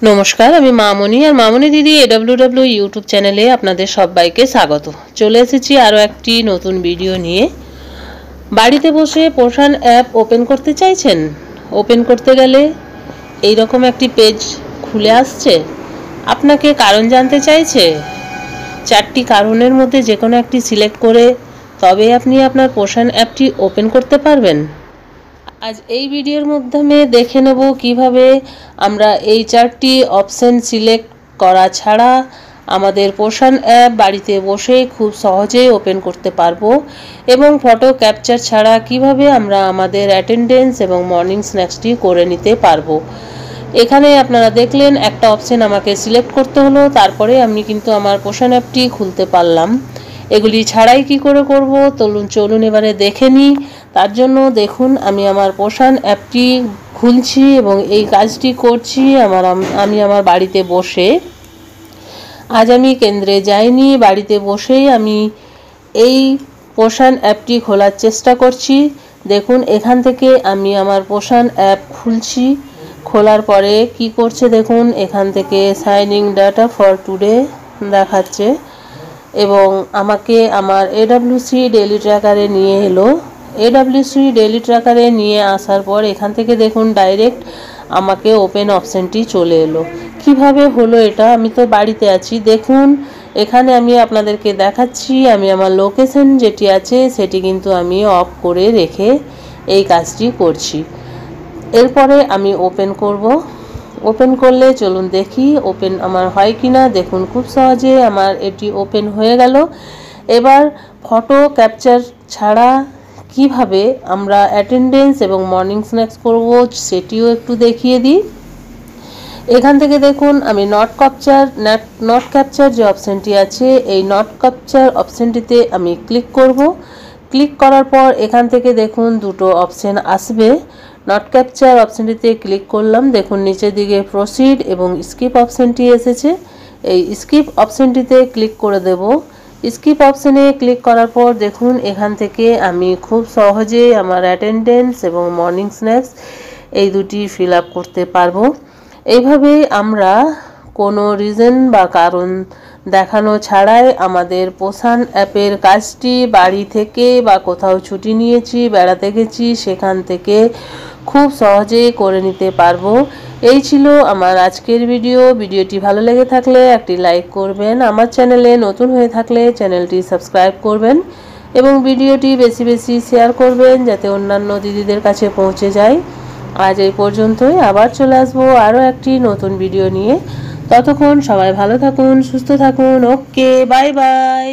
নমস্কার, আমি মামনি আর মামনি দিদি AWW ইউটিউব চ্যানেলে আপনাদের সবাইকে স্বাগত। চলে এসেছি আরও একটি নতুন ভিডিও নিয়ে। বাড়িতে বসে পোষণ অ্যাপ ওপেন করতে চাইছেন? ওপেন করতে গেলে এই রকম একটি পেজ খুলে আসছে। আপনাকে কারণ জানতে চাইছে। 4টি কারণের মধ্যে যে কোনো একটি সিলেক্ট করে তবে আপনি আপনার পোষণ অ্যাপটি ওপেন করতে পারবেন। আজ এই ভিডিওর মাধ্যমে দেখে নেব কিভাবে আমরা এই 4টি অপশন সিলেক্ট করা ছাড়া আমাদের পোষণ অ্যাপ বাড়িতে বসে খুব সহজেই ওপেন করতে পারবো এবং ফটো ক্যাপচার ছাড়া কিভাবে আমরা আমাদের অ্যাটেন্ডেন্স এবং মর্নিং স্ন্যাক্সটি করে নিতে পারবো। এখানে আপনারা দেখলেন একটা অপশন আমাকে সিলেক্ট করতে হলো, তারপরে আমি কিন্তু আমার পোষণ অ্যাপটি খুলতে পারলাম। এগুলি ছাড়াই কি করে করব চলুন এবারে দেখে নিই। তার জন্য দেখুন আমি আমার পোষণ অ্যাপটি খুলছি এবং এই কাজটি করছি আমি আমার বাড়িতে বসে। আজ আমি কেন্দ্রে যাইনি, বাড়িতে বসেই আমি এই পোষণ অ্যাপটি খোলার চেষ্টা করছি। দেখুন এখান থেকে আমি আমার পোষণ অ্যাপ খুলছি। খোলার পরে কি করছে দেখুন, এখান থেকে sign in data for today দেখাচ্ছে এবং আমাকে আমার AWC ডেইলি ট্র্যাকারে নিয়ে এলো। AWC ডেইলি ট্র্যাকারে নিয়ে আসার পর এখান থেকে দেখুন ডাইরেক্ট আমাকে ওপেন অপশানটি চলে এলো। কিভাবে হলো এটা? আমি তো বাড়িতে আছি। দেখুন এখানে আমি আপনাদেরকে দেখাচ্ছি আমি আমার লোকেশন যেটি আছে সেটি কিন্তু আমি অফ করে রেখে এই কাজটি করছি। এরপরে আমি ওপেন করব। ওপেন করলে চলুন দেখি ওপেন আমার হয় কি না। দেখুন খুব সহজে আমার এটি ওপেন হয়ে গেল। এবার ফটো ক্যাপচার ছাড়া কিভাবে আমরা অ্যাটেন্ডেন্স এবং মর্নিং স্ন্যাক্স করব সেটিও একটু দেখিয়ে দিই। এখান থেকে দেখুন আমি নট ক্যাপচার যে অপশানটি আছে এই নট ক্যাপচার অপশানটিতে আমি ক্লিক করব। ক্লিক করার পর এখান থেকে দেখুন দুটো অপশান আসবে। নট ক্যাপচার অপশানটিতে ক্লিক করলাম, দেখুন নিচের দিকে প্রসিড এবং স্কিপ অপশানটি এসেছে। এই স্কিপ অপশানটিতে ক্লিক করে দেব। স্কিপ অপশানে ক্লিক করার পর দেখুন এখান থেকে আমি খুব সহজে আমার অ্যাটেন্ডেন্স এবং মর্নিং স্ন্যাক্স এই দুটি ফিল আপ করতে পারবো। এইভাবে আমরা কোনো রিজন বা কারণ দেখানো ছাড়াই আমাদের পোষণ অ্যাপের কাজটি বাড়ি থেকে বা কোথাও ছুটি নিয়েছি বেড়াতে গেছি সেখান থেকে খুব সহজেই করে নিতে পারবো। এই ছিল আমার আজকের ভিডিওটি ভালো লেগে থাকলে একটি লাইক করবেন, আমার চ্যানেলে নতুন হয়ে থাকলে চ্যানেলটি সাবস্ক্রাইব করবেন এবং ভিডিওটি বেশি বেশি শেয়ার করবেন যাতে অন্যান্য দিদিদের কাছে পৌঁছে যায়। আজ এই পর্যন্তই, আবার চলে আসবো আরও একটি নতুন ভিডিও নিয়ে। ততক্ষণ সবাই ভালো থাকুন, সুস্থ থাকুন। ওকে, বাই বাই।